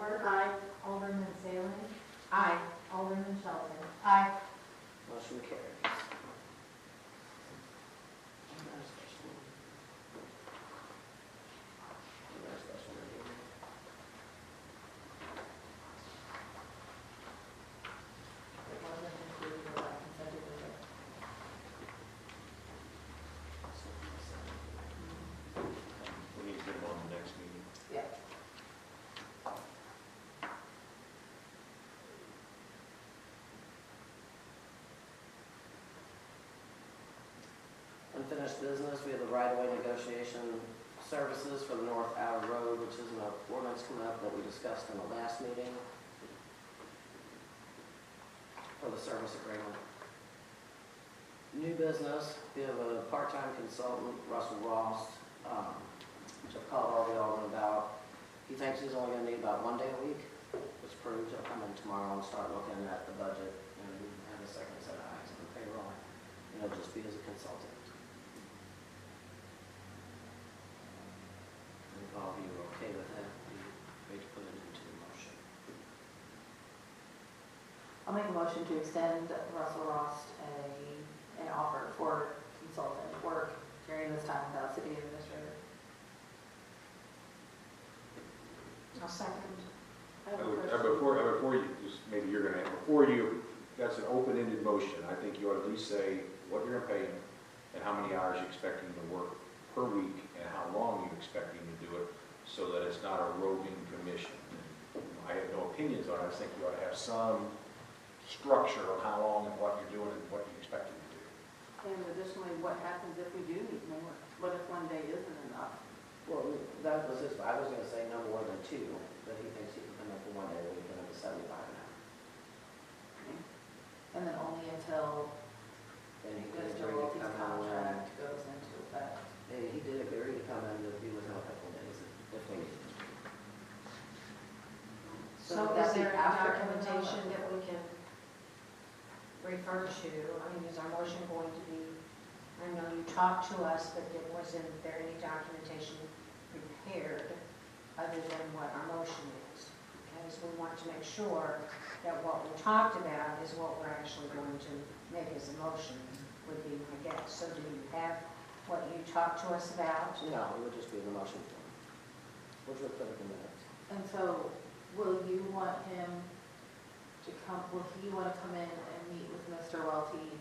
Edwards. Aye. Alderman Saley. Aye. Alderman Shelton. Aye. Motion carries. It wasn't included in that consent agenda. We need to get them on the next meeting. Yeah. Unfinished business, we have the right-of-way negotiation services for the North Outer Road, which is an ordinance coming up that we discussed in the last meeting for the service agreement. New business, we have a part-time consultant, Russell Ross, which I've called all the aldermen about. He thinks he's only gonna need about 1 day a week, which proves he'll come in tomorrow and start looking at the budget and have a second set of eyes on the payroll. And he'll just be as a consultant. If all of you are okay with that, we ready to put it into the motion. I'll make a motion to extend Russell Ross an offer for consultant work during this time without city administrator. I'll second. Before you, just maybe you're gonna, before you, that's an open-ended motion. I think you ought to at least say what you're gonna pay him and how many hours you expect him to work per week and how long you expect him to do it, so that it's not a roving commission. I have no opinions on it. I just think you ought to have some structure of how long and what you're doing and what you expect him to do. And additionally, what happens if we do need more? What if 1 day isn't enough? Well, that was his, I was gonna say no more than 2, but he thinks he can come up for 1 day a week and up to 75 an hour. And then only until And he did Mr. agree to Welty's come in, contract goes into effect. he did agree to come in to be with him a couple of days if we need. So would is that be there after documentation that we can refer to? I mean, is our motion going to be, I know you talked to us, but wasn't there any documentation prepared other than what our motion is? Because we want to make sure that what we talked about is what we're actually going to make as a motion, would be my guess. So do you have what you talked to us about? No, it would just be the motion form, which would put it in the minutes. And so, will you want him to come, will he want to come in and meet with Mr. Welty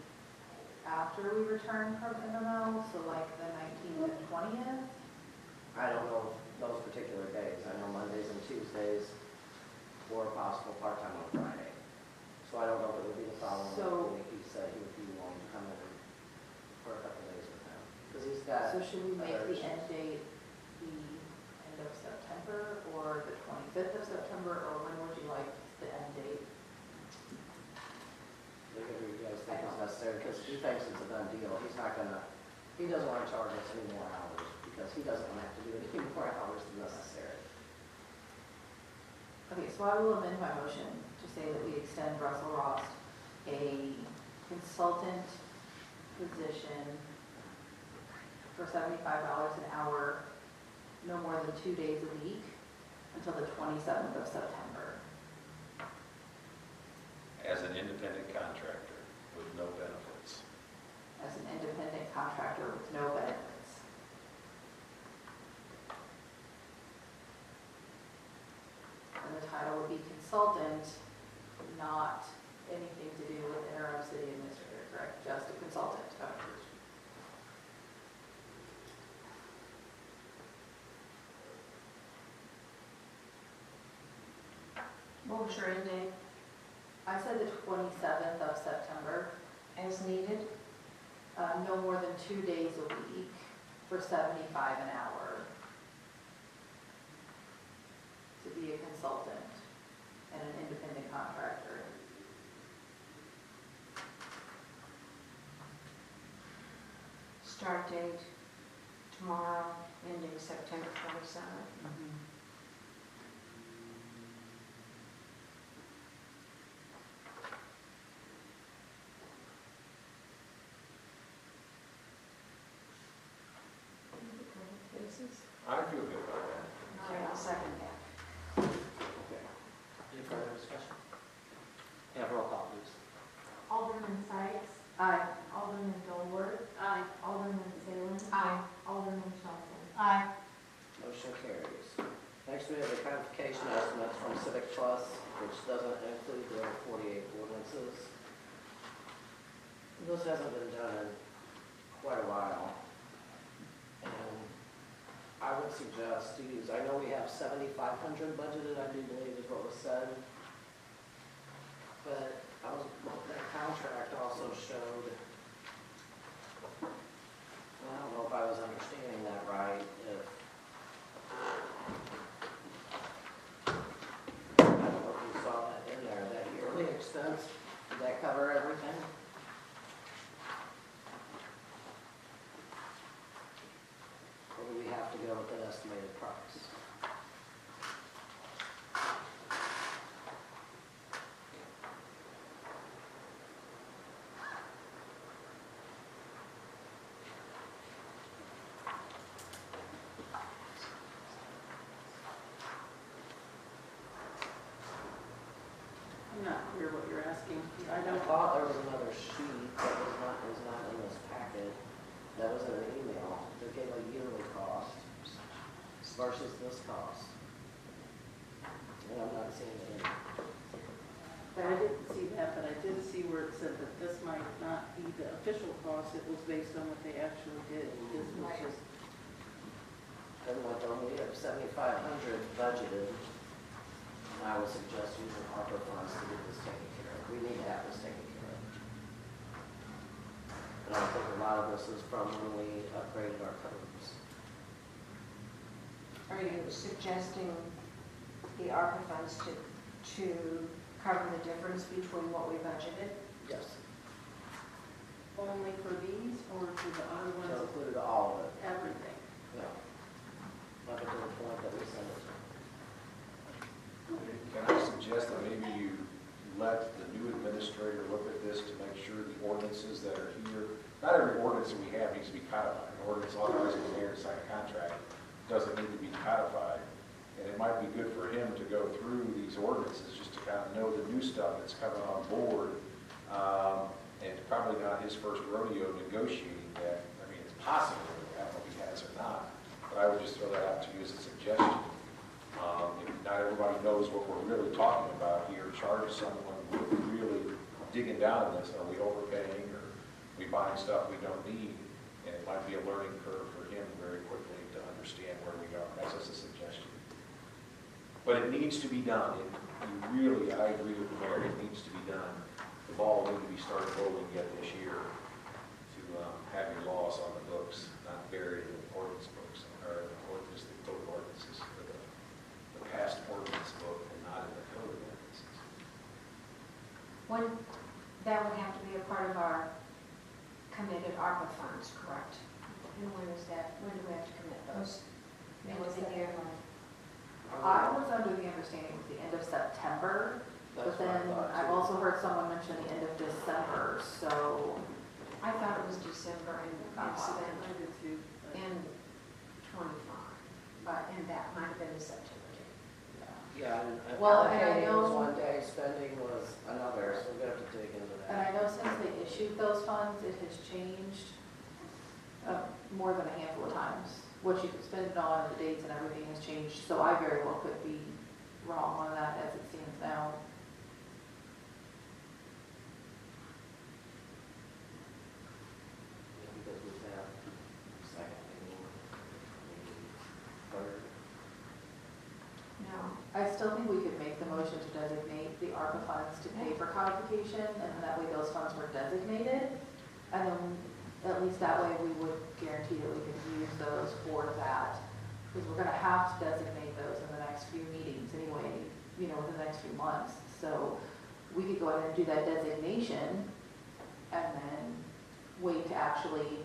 after we return from MMO, so like the 19th and 20th? I don't know those particular days. I know Mondays and Tuesdays, or possible part-time on Friday. So I don't know if it would be the following week. He said he would be willing to come in for a couple of days with him. Because he's got. So should we make the others. end date the end of September, or the 25th of September, or when would you like the end date? Whatever you guys think is necessary, because he thinks it's a done deal. He's not gonna, he doesn't want to charge us any more hours, because he doesn't want to have to do any more hours than necessary. Okay, so I will amend my motion to say that we extend Russell Ross a consultant position for $75 an hour, no more than 2 days a week, until the 27th of September. As an independent contractor with no benefits. As an independent contractor with no benefits. And the title would be consultant, not anything to do with interim city administrator, correct? Just a consultant. Okay. What was your end date? I said the 27th of September, As needed? no more than 2 days a week for $75 an hour to be a consultant and an independent contractor. Start date tomorrow, ending September 27th. I feel good about that. Okay, I'll second that. Okay. clarification estimates from Civic Plus, which doesn't include their 48 ordinances. This hasn't been done in quite a while. And I would suggest to use, I know we have 7,500 budgeted, I do believe is what was said. But that contract also showed, I don't know if I was understanding that right, if, I don't know if you saw that in there, that yearly expense, did that cover everything? Or do we have to go with an estimated price? I'm not clear what you're asking. I I don't, thought there was another sheet that is not in this packet, that was in an email, that gave a yearly cost versus this cost. And I'm not seeing it in there. I didn't see that, but I did see where it said that this might not be the official cost. It was based on what they actually did. This was just, And what, we have 7,500 budgeted, and I would suggest using ARPA funds to get this taken care of. We need to have this taken care of. And I think a lot of this is from when we upgraded our codes. Are you suggesting the ARPA funds to cover the difference between what we budgeted? Yes. only for these or for the other To ones, include all of it, everything? yeah. Up until the point that we send it to. Can I suggest that maybe you let the new administrator look at this to make sure the ordinances that are here, not every ordinance that we have needs to be codified. An ordinance authorizing the mayor to sign a contract doesn't need to be codified. And it might be good for him to go through these ordinances just to kind of know the new stuff that's coming on board. And it's probably not his first rodeo negotiating that. I mean, it's possible, I don't know if he has or not, but I would just throw that out to you as a suggestion. If not everybody knows what we're really talking about here, charge someone with really digging down on this. Are we overpaying, or are we buying stuff we don't need? And it might be a learning curve for him very quickly to understand where we are. That's just a suggestion. But it needs to be done. I agree with the mayor, it needs to be done. The ball needs to be started rolling yet this year to have your laws on the books, not buried in ordinance books, or just the code ordinances, the past ordinance book, and not in the code ordinances. That would have to be a part of our committed ARPA funds, correct? And when is that, when do we have to commit those? End of the year? I was under the understanding it was the end of September, That's but what I then thought, I've too. also heard someone mention the end of December, so I thought it was December and I incidentally did too. but- in 25, and that might have been the September date. Yeah, and Well, and I allocating was know- one day, spending was another, so we're gonna have to dig into and I that. know since they issued those funds, it has changed more than a handful of times. What you could spend it on, the dates and everything has changed, so I very well could be wrong on that as it stands now. Because we have second, maybe third. No. I still think we could make the motion to designate the ARPA funds to pay for codification, and then that way those funds were designated. And then, at least that way, we would guarantee that we could use those for that. Because we're gonna have to designate those in the next few meetings anyway, within the next few months. So we could go ahead and do that designation, and then wait to actually,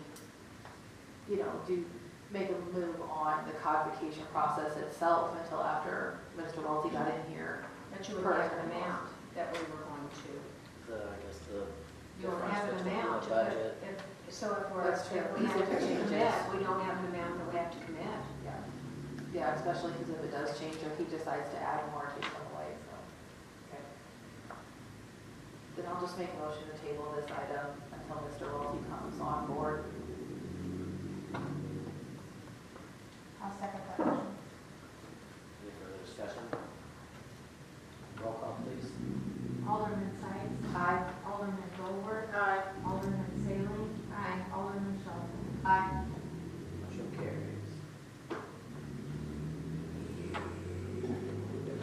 make a move on the codification process itself until after Mr. Welty got in here. But you would have an amount that we were going to. I guess the You don't difference have an between amount the to budget. put, so if we're, That's true. if we have to Changes. commit, we don't have an amount that we have to commit. Yeah, especially because if it does change, or he decides to add more, take some away, so. Okay. Then I'll just make a motion to table this item until Mr. Welty comes on board. I'll second that motion. Any further discussion?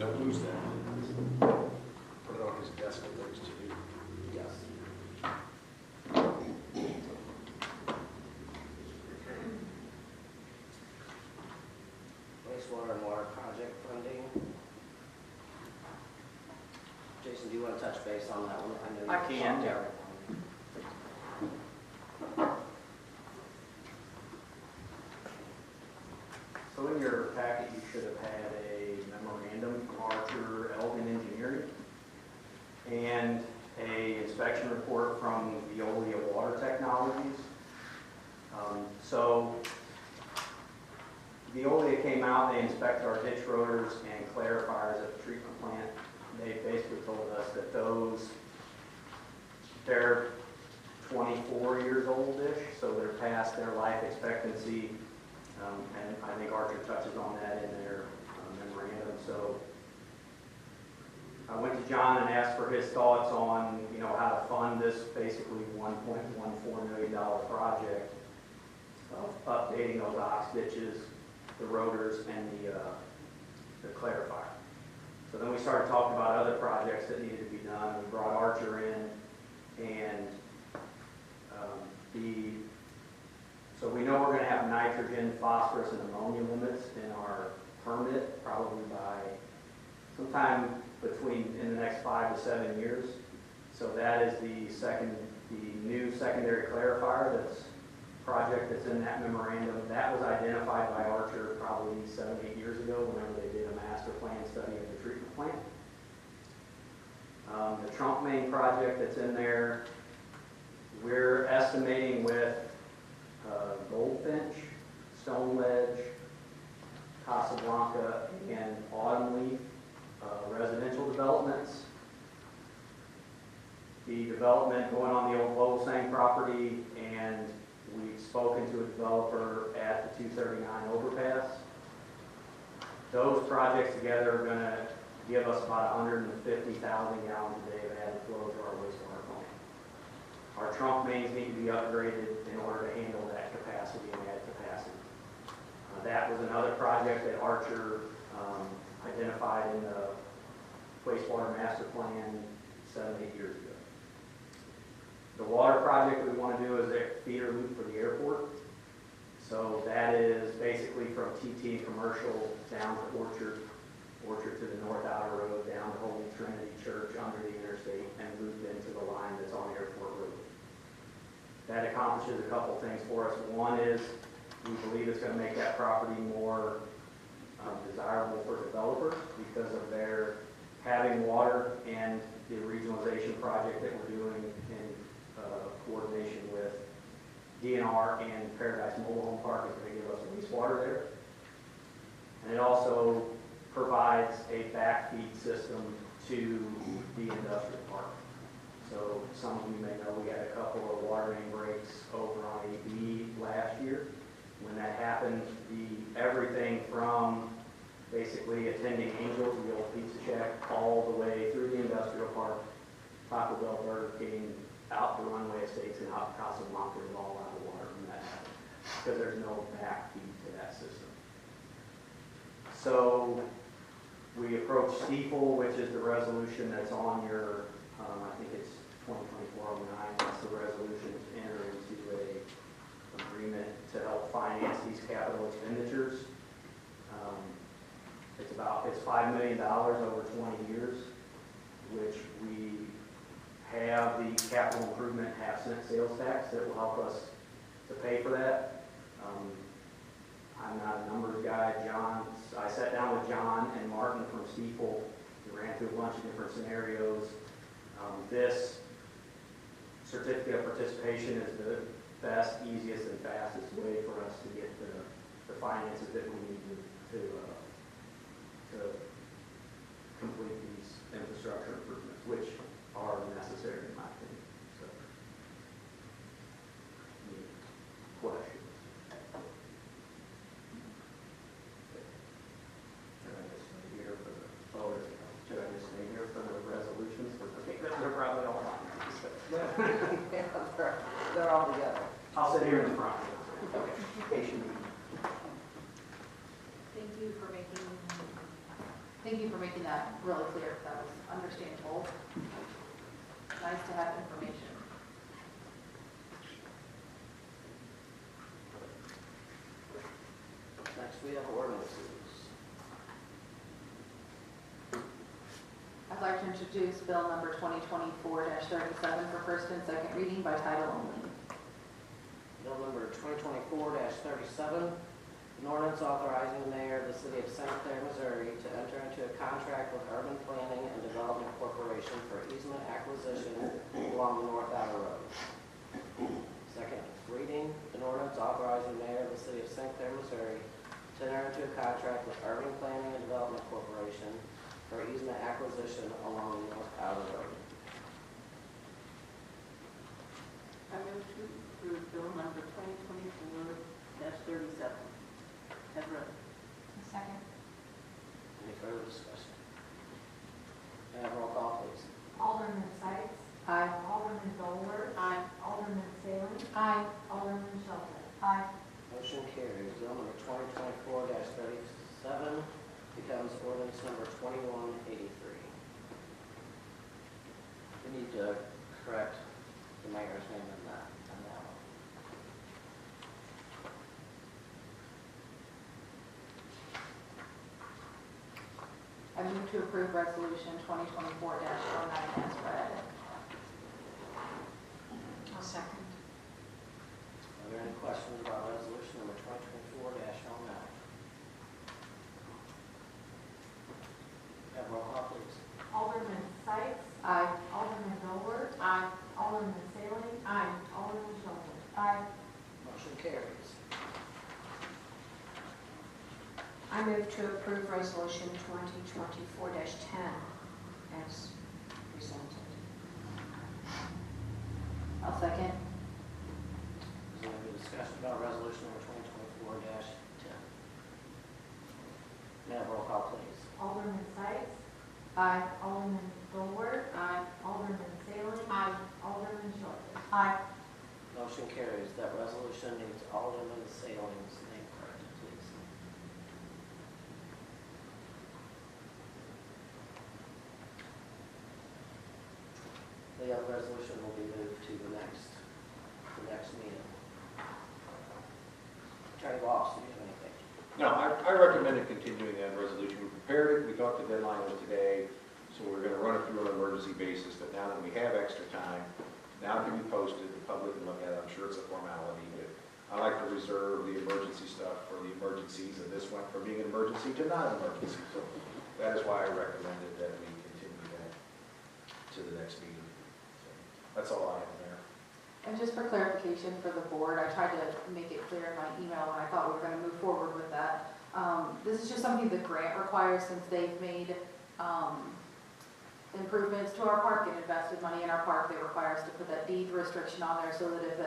don't lose that. Put it on his desk of things to do. Yes. Wastewater and water project funding. Jason, do you want to touch base on that one? I know I you can, talked yeah. about it. So in your packet, you should have had a memorandum from Archer Elgin Engineering and a inspection report from Veolia Water Technologies. So Veolia came out, they inspected our ditch rotors and clarifiers at the treatment plant. They basically told us that they're 24 years old-ish, so they're past their life expectancy. And I think Archer touches on that in their memorandum. So I went to John and asked for his thoughts on, how to fund this basically $1.14 million project of updating those ox ditches, the rotors, and the clarifier. So then we started talking about other projects that needed to be done. We brought Archer in, and so we know we're going to have nitrogen, phosphorus, and ammonia limits in our permit, probably by sometime in the next 5 to 7 years. So that is the new secondary clarifier project that's in that memorandum. That was identified by Archer probably 7 or 8 years ago whenever they did a master plan study of the treatment plant. The trunk main project that's in there, we're estimating with Goldfinch, Stone Ledge, Casablanca, and Autumn Leaf residential developments. The development going on the old Lowsang property, and we've spoken to a developer at the 239 overpass. Those projects together are going to give us about 150,000 gallons a day of added flow to our wastewater plant. Our trunk mains need to be upgraded in order to handle that capacity and add capacity. That was another project that Archer identified in the wastewater master plan 7 or 8 years ago. The water project we want to do is a feeder loop for the airport. So that is basically from TT Commercial down to Orchard to the North Outer Road, down to Holy Trinity Church under the interstate, and loop into the line that's on Airport Road. That accomplishes a couple things for us. One is we believe it's going to make that property more desirable for developers because of their having water, and the regionalization project that we're doing in coordination with DNR and Paradise Mobile Home Park is going to give us wastewater there. And it also provides a backfeed system to the industrial park. So some of you may know we had a couple of water main breaks over on AB last year. When that happened, everything from basically attending Angels, the old pizza shack, all the way through the industrial park, Taco Bell, Burger King, out the runway estates and out to Casablanca is all out of water from that happened, because there's no backfeed to that system. So we approached Steeple, which is the resolution that's on your, I think it's 2024-09, that's the resolution to enter into a agreement to help finance these capital expenditures. It's $5 million over 20 years, which we have the capital improvement half-cent sales tax that will help us to pay for that. I'm not a numbers guy. I sat down with John and Martin from Steeple. We ran through a bunch of different scenarios. This certificate of participation is the best, easiest, and fastest way for us to get the finances that we need to complete these infrastructure improvements, which are necessary in my opinion. So, any questions? Should I just stay here for the voters? Should I just stay here for the resolutions? They're probably all on. Yeah, they're all together. I'll sit here in the front. Okay. Thank you for making Thank you for making that really clear. That was understandable. Nice to have information. Next, we have ordinances. I'd like to introduce bill number 2024-37 for first and second reading by title only. Bill number 2024-37, an ordinance authorizing the mayor of the city of St. Clair, Missouri to enter into a contract with Urban Planning and Development Corporation for easement acquisition along the North Outer Road. Second reading, an ordinance authorizing the mayor of the city of St. Clair, Missouri to enter into a contract with Urban Planning and Development Corporation for easement acquisition along the North Outer Road. I move to approve bill number 2024-37. As read. Second. Any further discussion? May I have roll call, please? Alderman Sykes. Aye. Alderman Boler. Aye. Alderman Salem. Aye. Alderman Shelter. Aye. Motion carries. Bill number 2024-37 becomes ordinance number 2183. We need to correct the mayor's name in that. I move to approve resolution 2024-09 as read. I'll second. Are there any questions about resolution number 2024-09? Have roll call, please. Alderman Sykes. Aye. Alderman Boler. Aye. Alderman Salem. Aye. Alderman Shelter. Aye. Motion carries. I move to approve resolution 2024-10 as presented. I'll second. Is there any discussion about resolution number 2024-10? May I have roll call, please? Alderman Sykes. Aye. Alderman Boler. Aye. Alderman Salem. Aye. Alderman Shelter. Aye. Motion carries. That resolution needs Alderman Salem's name corrected, please. The other resolution will be moved to the next meeting. Attorney Ross, do you have anything? No, I recommended continuing that resolution. We prepared it, we thought the deadline was today, so we're gonna run it through on an emergency basis, but now that we have extra time, now it can be posted, the public can look at it, I'm sure it's a formality, but I like to reserve the emergency stuff for the emergencies, and this went from being an emergency to not an emergency, so that is why I recommended that we continue that to the next meeting. So that's all I have there. And just for clarification for the board, I tried to make it clear in my email when I thought we were going to move forward with that. This is just something the grant requires since they've made improvements to our park and invested money in our park. They require us to put that deed restriction on there so that if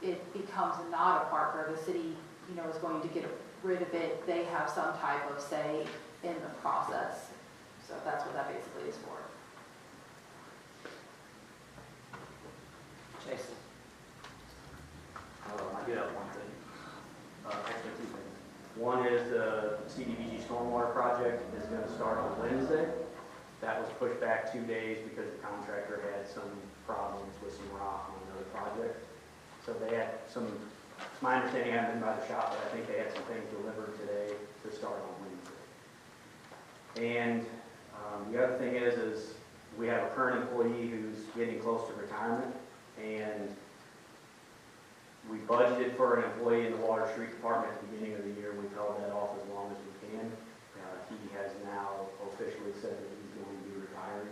it becomes not a park or the city, is going to get rid of it, they have some type of say in the process. So that's what that basically is for. Jason? I do have one thing, actually two things. One is the CDBG stormwater project is going to start on Wednesday. That was pushed back 2 days because the contractor had some problems with some rock on another project. So they had some, it's my understanding, I haven't been by the shop, but I think they had some things delivered today to start on Wednesday. And the other thing is we have a current employee who's getting close to retirement, and we budgeted for an employee in the Water Street Department at the beginning of the year, and we've held that off as long as we can. He has now officially said that he's going to be retiring,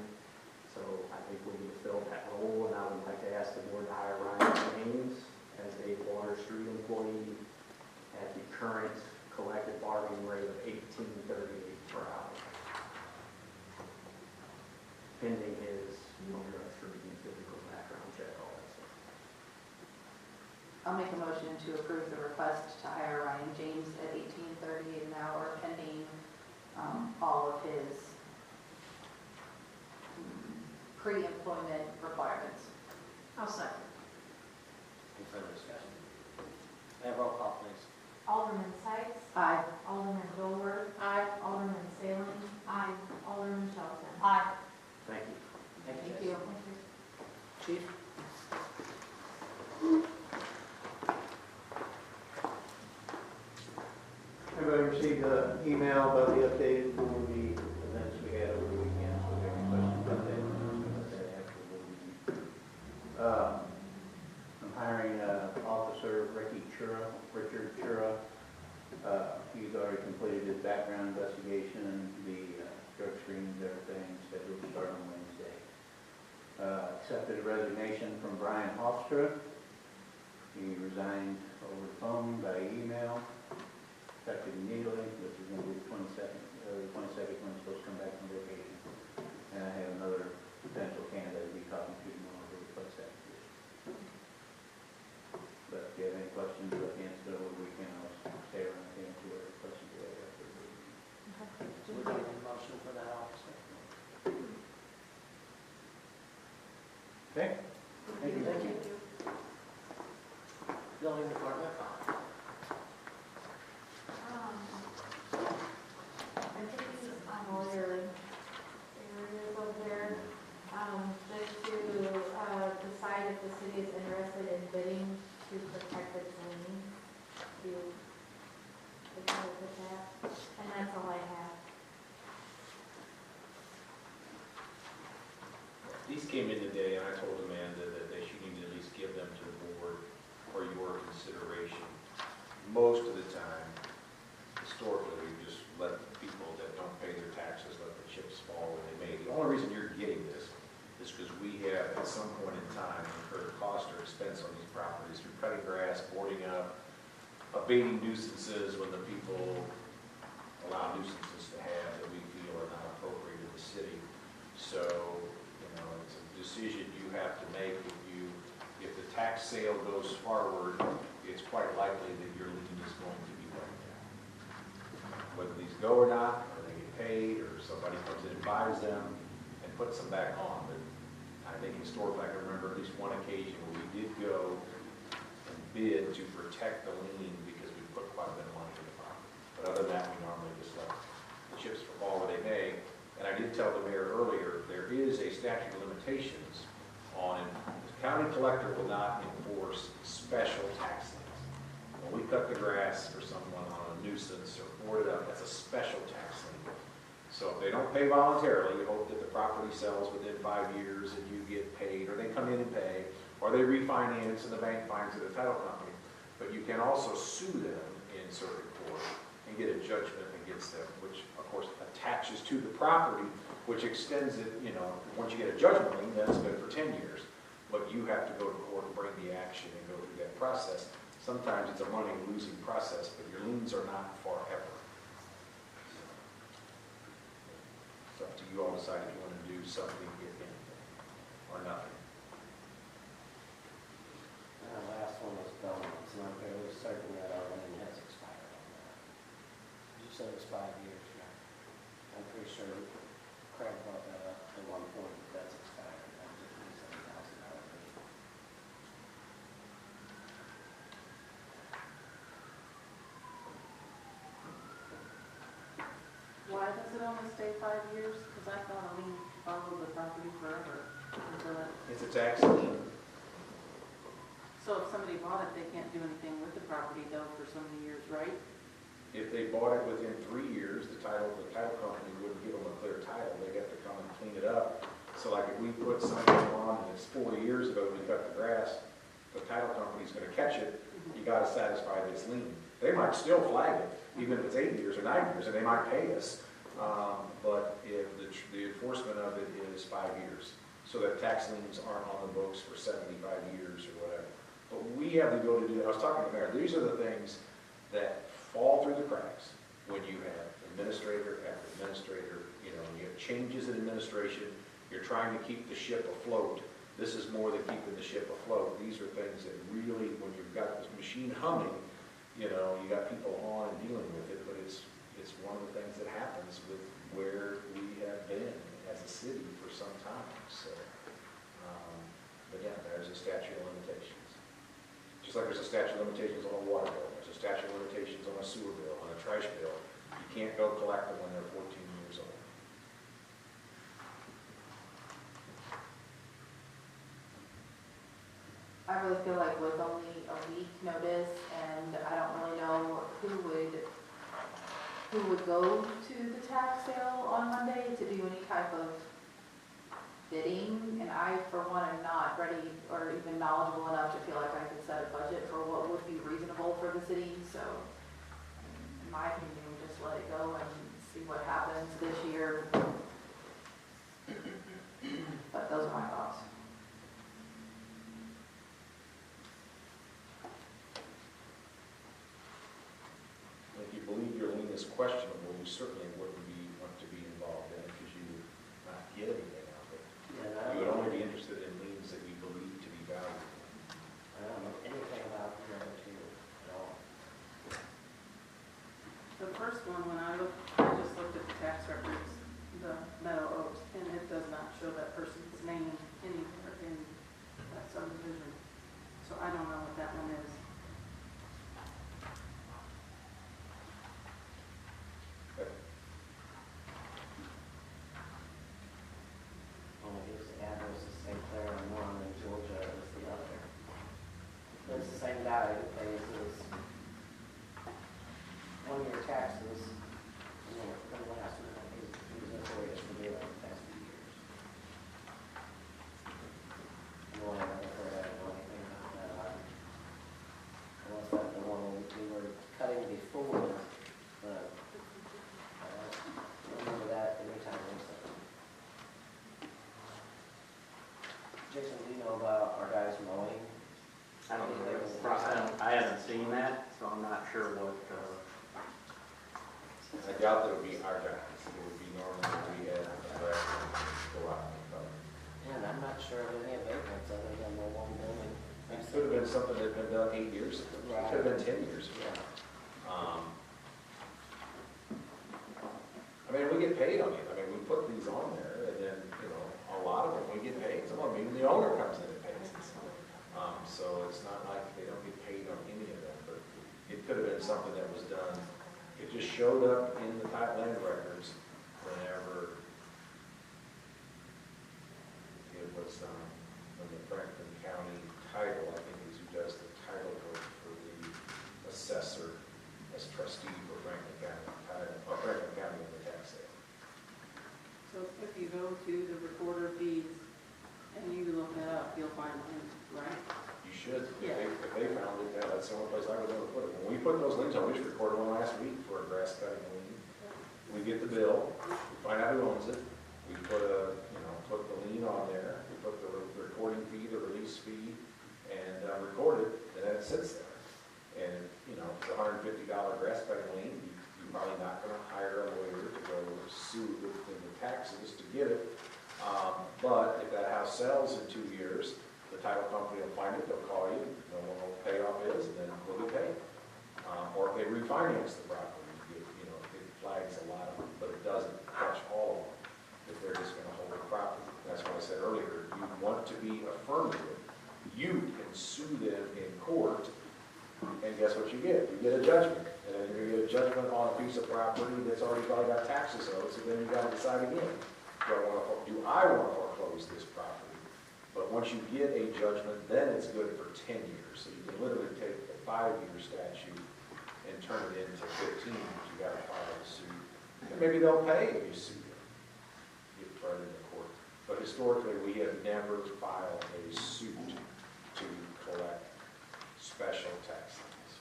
so I think we need to fill that role, and I would like to ask the board to hire Ryan James as a Water Street employee at the current collective bargaining rate of $18.38 per hour, pending his drug screening, physical background check, all that stuff. I'll make a motion to approve the request to hire Ryan James at $18.38 an hour pending all of his pre-employment requirements. I'll second. Any further discussion? May I have roll call, please? Alderman Sykes, Aye. Alderman Dolworth, Aye. Alderman Salin. Aye. Alderman Shelton. Aye. Thank you. Thank you. Chief? Everybody received an email about the updated for the events we had over the weekend, so if you have any questions about that, about that after the meeting. I'm hiring Officer Richard Chura. He's already completed his background investigation, the drug screens, everything, scheduled to start on Wednesday. Accepted a resignation from Brian Hofstra. He resigned over the phone by email, effective immediately, which is going to be the 22nd when he's supposed to come back from vacation. And I have another potential candidate to be talking to tomorrow to replace that position. But if you have any questions, I can answer over the weekend. I'll stay around to answer whatever questions you have after the meeting. We need a motion for that officer. Okay? Thank you. Thank you. Building department? I think this is on all your areas over there, just to, decide if the city is interested in bidding to protect its liens. You, take a look at that, and that's all I have. These came in today, and I told Amanda that she needed to at least give them to the board for your consideration. Most of the time, historically, we just let people that don't pay their taxes let the chips fall when they may. The only reason you're getting this is because we have, at some point in time, incurred cost or expense on these properties through cutting grass, boarding up, abating nuisances when the people allow nuisances to have that we feel are not appropriate in the city. So, it's a decision you have to make. If the tax sale goes forward, it's quite likely that your lien is going to be wiped out. Whether these go or not, or they get paid, or somebody comes in and buys them and puts them back on. But I think historically, I can remember at least one occasion where we did go and bid to protect the lien because we put quite a bit of money in the property. But other than that, we normally just let the chips fall where they may. And I did tell the mayor earlier, there is a statute of limitations on, the county collector will not enforce special tax liens. When we cut the grass for someone on a nuisance or board it up, that's a special tax lien. So if they don't pay voluntarily, we hope that the property sells within 5 years and you get paid, or they come in and pay, or they refinance and the bank finds it a title company. But you can also sue them in circuit court and get a judgment against them, which of course attaches to the property, which extends it, once you get a judgment lien, then it's good for 10 years. But you have to go to court and bring the action and go through that process. Sometimes it's a money-losing process, but your liens are not forever. It's up to you all to decide if you want to do something, if anything, or nothing. And our last one was Belmont's, and I'm fairly certain that our lien has expired on that. You said it was 5 years, right? I'm pretty sure Craig brought that up at one point, but that's expired. That was a $27,000 fee. Why does it only stay 5 years? Because I thought a lien followed the property forever until it. It's a tax lien. So if somebody bought it, they can't do anything with the property though for so many years, right? If they bought it within 3 years, the title company wouldn't give them a clear title. They'd have to come and clean it up. So like if we put something on and it's 4 years ago we cut the grass, the title company's gonna catch it. You gotta satisfy this lien. They might still flag it, even if it's 8 years or 9 years, and they might pay us. But if the enforcement of it is 5 years, so that tax liens aren't on the books for 75 years or whatever. But we have the ability to do that. I was talking to the mayor. These are the things that fall through the cracks when you have administrator after administrator, you have changes in administration, you're trying to keep the ship afloat. This is more than keeping the ship afloat. These are things that really, when you've got this machine humming, you got people on and dealing with it, but it's one of the things that happens with where we have been as a city for some time. So, but yeah, there's a statute of limitations. Just like there's a statute of limitations on a water bill, there's a statute of limitations on a sewer bill, on a trash bill. You can't go collect them when they're 14 years old. I really feel like with only a week notice, and I don't really know who would go to the tax sale on Monday to do any type of bidding, and I, for one, am not ready or even knowledgeable enough to feel like I could set a budget for what would be reasonable for the city, so in my opinion, just let it go and see what happens this year. But those are my thoughts. If you believe your lien is questionable, you certainly wouldn't want to be involved in it because you would not get anything out of it. Yeah, You would only be interested in liens that you believe to be valuable. I don't know anything about the other two at all. The first one, when I just looked at the tax records, the Meadow Oaks, and it does not show that person's name anywhere in that subdivision. So I don't know what that one is. Only gives the address of St. Clair on one and Georgia is the other. But it's the same guy who pays his one-year taxes, and then for the last one, he was notorious for doing it the past few years. No one ever heard of anything about that. Unless that's the one we were cutting before, but I don't remember that anytime recently. Jason, do you know about our guys mowing? I haven't seen that, so I'm not sure what, I doubt that it would be our guys. It would be normally we had go out and cover. And I'm not sure of any abatements other than the one building. It could have been something that had been done 8 years ago. It could have been 10 years ago. Yeah. I mean, we get paid on it. I mean, we put these on there, and then, you know, a lot of them we get paid. Some of them, even the owner comes in and pays us. So it's not like they don't get paid on any of them, but it could have been something that was done. It just showed up in the title land records whenever it was, when the Franklin County title, I think is who does the title work for the assessor as trustee for Franklin County title, or Franklin County in the tax sale. So if you go to the recorder of deeds and you look that up, you'll find it, right? You should, Yeah. if they found it, yeah, that's the only place I would ever put it. When we put those liens on, we just recorded one last week for a grass cutting lien. We get the bill, we find out who owns it, we put put the lien on there, we put the recording fee, the release fee, and record it, and then it sits there. And, you know, it's a $150 grass cutting lien, you're probably not gonna hire a lawyer to go sue within the taxes to get it. But if that house sells in 2 years, the title company will find it, they'll call you, know what the payoff is, and then we'll get paid. Or if they refinance the property, it flags a lot of them, but it doesn't touch all of them if they're just gonna hold the property. That's what I said earlier, you want to be affirmative. You can sue them in court, and guess what you get? You get a judgment, and then you're gonna get a judgment on a piece of property that's already probably got taxes owed, so then you gotta decide again. Do I want to foreclose this property? But once you get a judgment, then it's good for 10 years. So you can literally take the 5-year statute and turn it into 15, because you got to file a suit. And maybe they'll pay if you sue them, get right into court. But historically, we have never filed a suit to collect special tax liens.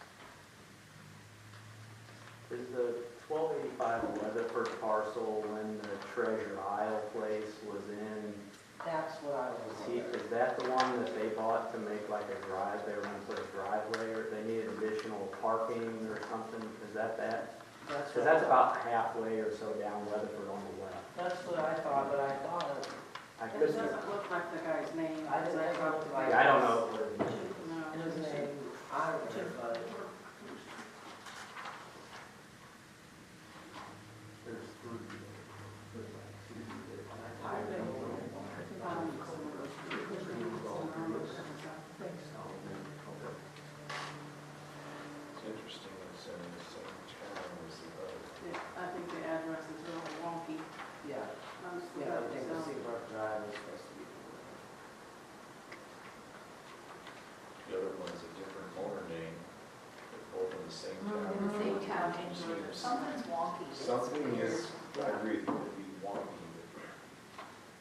is the 1285 Weatherford parcel when the Treasure Isle place was in, That's what I was wondering. is that the one that they bought to make like a drive, they were gonna put a driveway, or they needed additional parking or something, is that? That's Because that's about halfway or so down Weatherford on the left. That's what I thought, but I thought it, I It couldn't, doesn't look like the guy's name. I didn't think it looked like. I don't know if it was. No. His name, I don't know, but There's three. There's like two. I think. It's interesting Yeah, I forgot think to the sell. Seabrook Drive is supposed to be. The other one's a different owner name, they're both in the same town. In the same town, Seems- something's wonky. It's Something weird. is, I agree with you, it'd be wonky,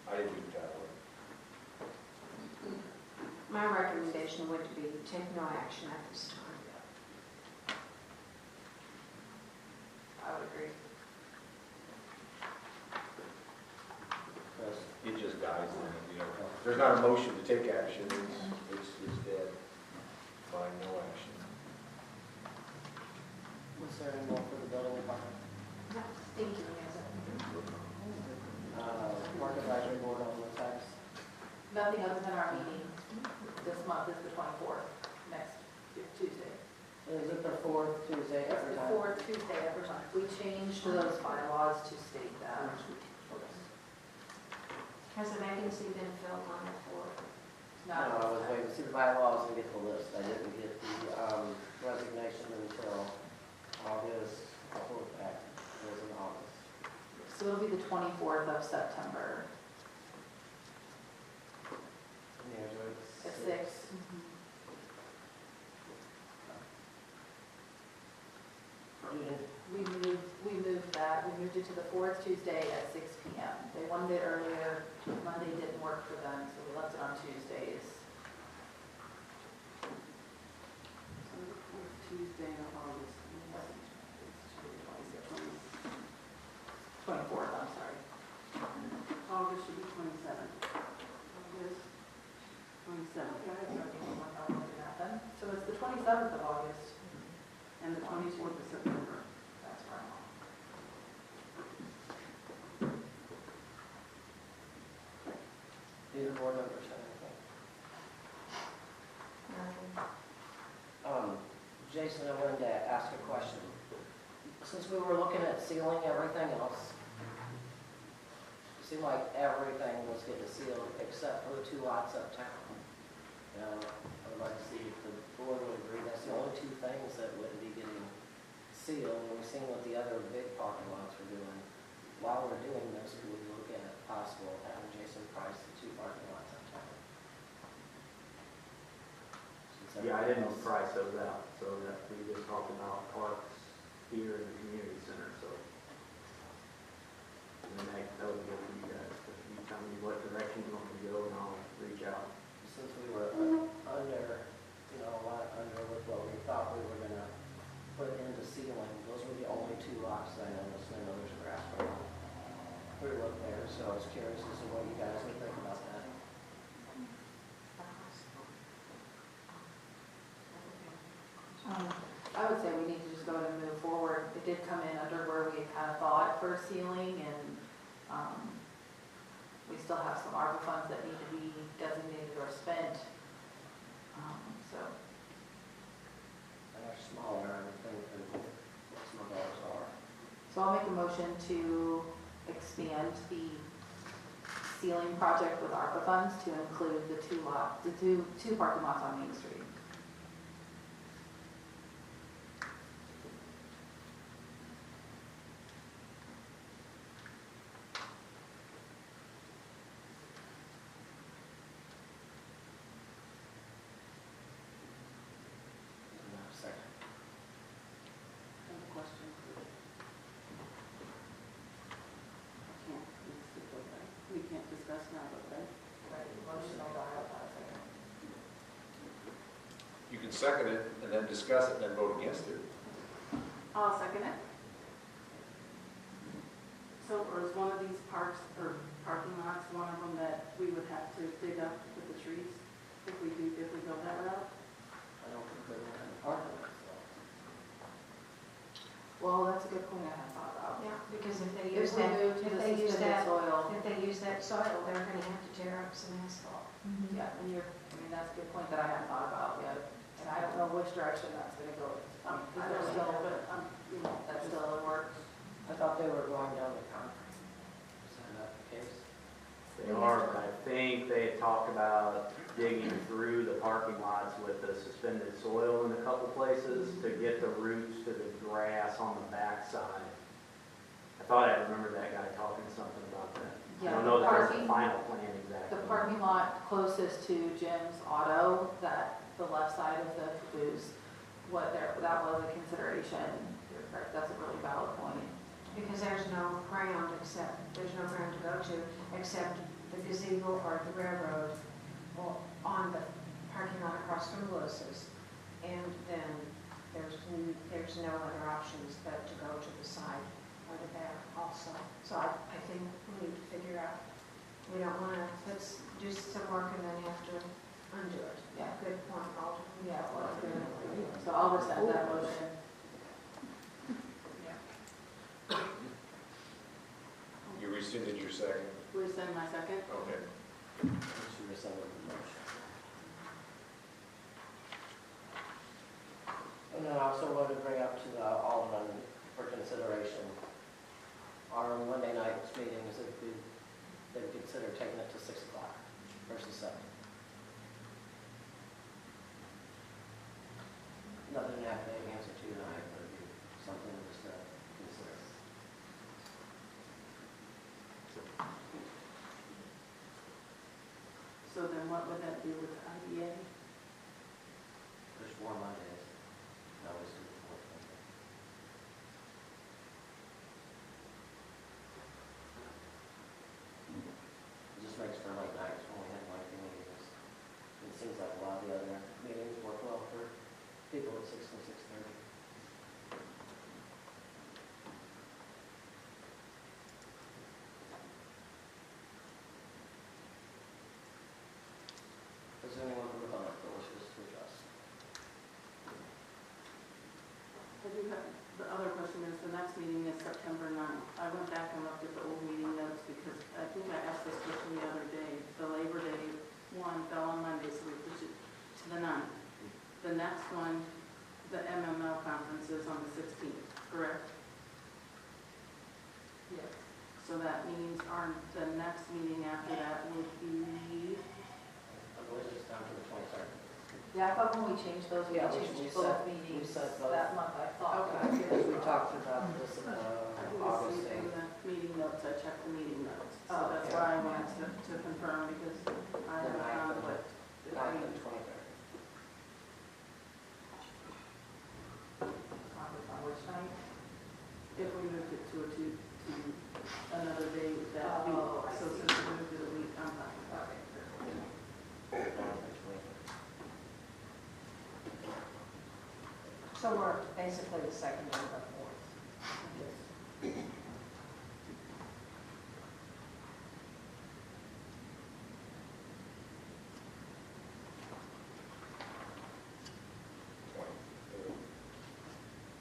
but I didn't do it that way. My recommendation would be take no action at this time. I would agree. Because It just dies then, you know, there's not a motion to take action, it's dead by no action. was there any more for the building department? Thank you, Mark advisory board on the tax. Nothing other than our meeting this month is the 24th, next Tuesday. Is it the fourth Tuesday It's every the time? fourth Tuesday every month. We changed those bylaws to state that. Has the vacancy been filled on the fourth? No, I was waiting to see the bylaws and get the list. I didn't get the resignation until August, back, it was in August. So it'll be the 24th of September Yeah, so it's at 6. We moved that, we moved it to the fourth Tuesday at 6 PM. They wanted it earlier, Monday didn't work for them, so we left it on Tuesdays. So the fourth Tuesday of August. 24th, I'm sorry. August should be 27th. August 27th. So it's the 27th of August. And the 24th of September. That's right. Do the board members have anything? Jason, I wanted to ask a question. Since we were looking at sealing everything else, it seemed like everything was getting sealed except for the 2 lots uptown. Now, I would like to see if the board would agree that's the only 2 things that wouldn't be getting sealed. And we've seen what the other big parking lots were doing. While we're doing this, we would look at possible having Jason price the 2 parking lots uptown. Since Yeah, I everything didn't else- price those out, so that we just talked about parks here in the community center, so. And then I can tell you what you guys, if you tell me what direction you want me to go, and I'll reach out. Since we were under, a lot under with what we thought we were gonna put into ceiling, those were the only 2 lots that I noticed. I know there's grass growing pretty low there, so I was curious as to what you guys would think about that. I would say we need to just go ahead and move forward. It did come in under where we had kind of thought for ceiling, and we still have some ARPA funds that need to be designated or spent. So, And they're smaller, I would think, than what some of ours are. so I'll make a motion to expand the ceiling project with ARPA funds to include the 2 parking lots on Main Street. Second. I have a question. We can't discuss now, okay? Right, motion will die out in a second. You can second it and then discuss it and then vote against it. I'll second it. So, or is one of these parks, or parking lots, one of them that we would have to dig up with the trees if we go that route? I don't think we're going to parking lot, so. Well, that's a good point I hadn't thought about. Yeah, because if they If use we that, move to if the they use suspended that, soil, if they use that soil, they're gonna have to tear up some asphalt. yeah, and that's a good point that I hadn't thought about yet. And I don't know which direction that's gonna go. I Because don't there's know, still, but, that's still in works. I thought they were going down the concrete. Is that not the case? They are, but I think they had talked about digging through the parking lots with the suspended soil in a couple places to get the roots to the grass on the backside. I thought I remembered that guy talking something about that. I Yeah, don't know the that that's the parking, final plan exactly. the parking lot closest to Jim's Auto, that, the left side of the caboose, that was a consideration. You're correct, that's a really valid point. Because there's no ground to go to except the gazebo or the railroad or on the parking lot across from Lewis's. And then there's no other options but to go to the side or the back also. So I think we need to figure out, we don't want to, let's do some work and then have to undo it. Yeah. Good point, Alden. Yeah, well, that's good. So I'll rescind that motion. You rescinded your second? Rescind my second. Okay. She rescinded the motion. And then I also wanted to bring up to the Alderman for consideration, our Monday night's meetings, if they would consider taking it to 6 o'clock versus 7. Nothing to have to answer to tonight, but it'd be something just to consider. So then what would that do with IDA? There's 4 Mondays. I always do the 4th Monday. It just makes for late nights when we have lengthy meetings. It seems like a lot of the other meetings work well for people at 6 and 6:30. Is there anyone from the public that wishes to address? I do have, the other question is, the next meeting is September 9th. I went back and looked at the old meeting notes because I think I asked this question the other day. The Labor Day one fell on Monday, so we pushed it to the 9th. The next one, the MML conference is on the 16th, correct? Yes. So that means the next meeting after that would be, I believe it's down to the 23rd. Yeah, I thought when we changed those, we Yeah, changed we both set- meetings we set both. that month, I thought. Okay. Because we talked about this in I didn't August see in 8th. the meeting notes, I checked the meeting notes. So Oh, that's okay. why I wanted to confirm because I have a conflict. 9th and 23rd. Conference on which night? If we moved it to another day that week, Oh, I so see. since we moved it a week, I'm fine. Okay. 9th and 23rd. So we're basically the second and the fourth.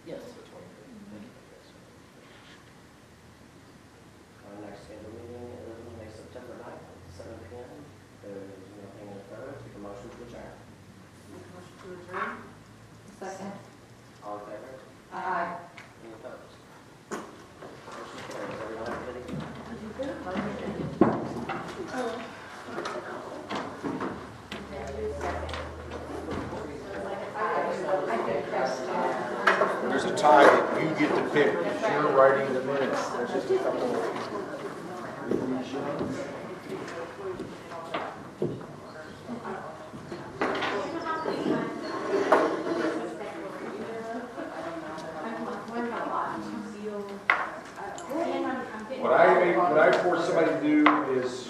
Yes. The 23rd. Our next scheduled meeting is Monday, September 9th, at 7 p.m. There's nothing further. Take a motion to adjourn. Make a motion to adjourn? Second. All in favor? Aye. Any opposed? Motion carries. Everyone have a good evening. There's a tie that you get to pick, because you're writing the minutes. There's just a couple of revisions. What I force somebody to do is